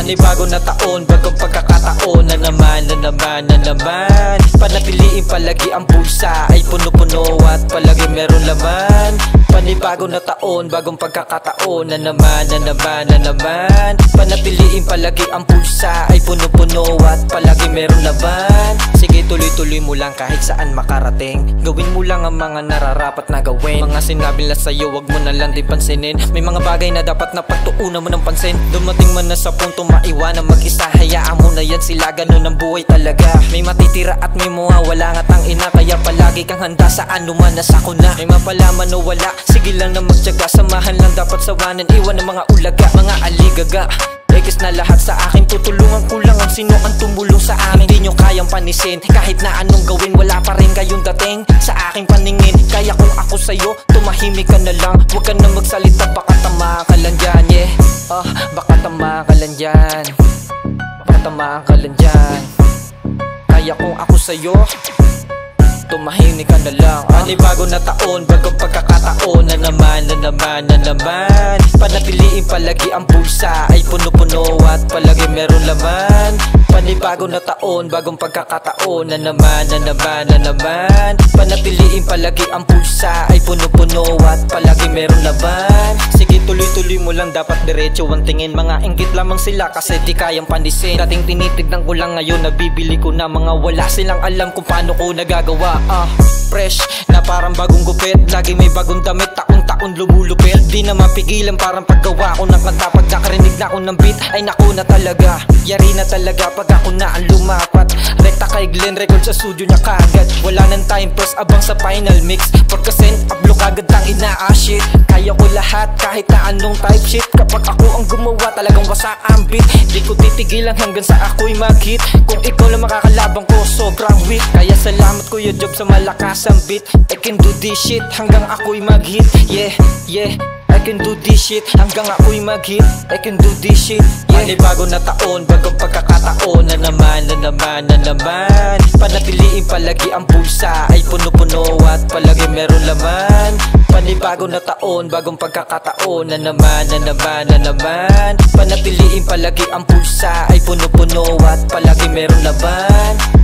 Panibago na taon, bagong pagkakataon. Na naman Panatiliin palagi ang bulsa ay puno-puno at palagi meron laman. Panibago na taon, bagong pagkakataon. Na naman Panatiliin palagi ang bulsa ay puno-puno at palagi meron laman. Sige, tuloy-tuloy mo lang kahit saan makarating. Gawin mo lang ang mga nararapat na gawin. Mga sinabi lang sa'yo, wag mo na lang di pansinin. May mga bagay na dapat na pagtuunan mo ng pansin. Dumating man na sa punto maiwanan mag-isa, hayaan mo na yan sila, ganun ang buhay talaga. May matitira at may mawawala nga tang ina, kaya palagi kang handa sa anuman na sakuna. May mapalaman o wala, sige lang na magtiyaga. Samahan lang dapat sawanan, iwan ng mga ulaga, mga aligaga. Ekis na lahat sa akin, tutulungan ko lang ang sino ang tumulong sa amin. Di nyo kayang panisin, kahit na anong gawin, wala pa rin kayong dating sa aking paningin. Kaya kung ako sa'yo, tumahimik ka na lang. Huwag ka na magsalita, baka tamaan ka lang dyan, yeah. Baka tamaan ka lang dyan, baka tamaan ka lang dyan. Kaya kung ako sa'yo, tumahimik ka na lang. Panibago na taon, bagong pagkakataon. Na naman Panatiliin palagi ang bulsa ay puno-puno at palagi meron laman. Panibago na taon, bagong pagkakataon. Na naman Panatiliin palagi ang bulsa ay puno-puno at palagi meron laman. Sige, tuloy-tuloy mo lang, dapat diretso ang tingin. Mga inggit lamang sila kasi di kayang panisin. Dating tinitignan ko lang, ngayon nabibili ko na. Mga wala silang alam kung paano ko nagagawa. Fresh na parang bagong gupit, lagi may bagong damit, taon-taon lumulupit. Di na mapigilan parang paggawa ko ng kanta. Pagkakarinig na ako ng beat, ay naku na talaga. Yari na talaga pag ako na ang lumapat. Rekta kay Glenn, record sa studio niya kagad. Wala nang time, press abang sa final mix. 4% upload agad ang ina-shit. Kaya ko lahat kahit na anong type shit. Kapag ako ang gumawa, talagang wasak ang beat. Di ko titigilan hanggang sa ako'y mag-hit. Kung ikaw lang makakalabang ko, sobrang weak. Kaya salamat Kuya Job sa malakas ang beat. I can do this shit hanggang ako'y mag-hit. Yeah, I can do this shit hanggang ako'y mag-hit. I can do this shit, yeah. Panibago na taon, bagong pagkakataon. Na naman Panatiliin palagi ang bulsa ay puno-puno at palagi meron laman. Panibago na taon, bagong pagkakataon. Na naman Panatiliin palagi ang bulsa ay puno-puno at palagi meron laman.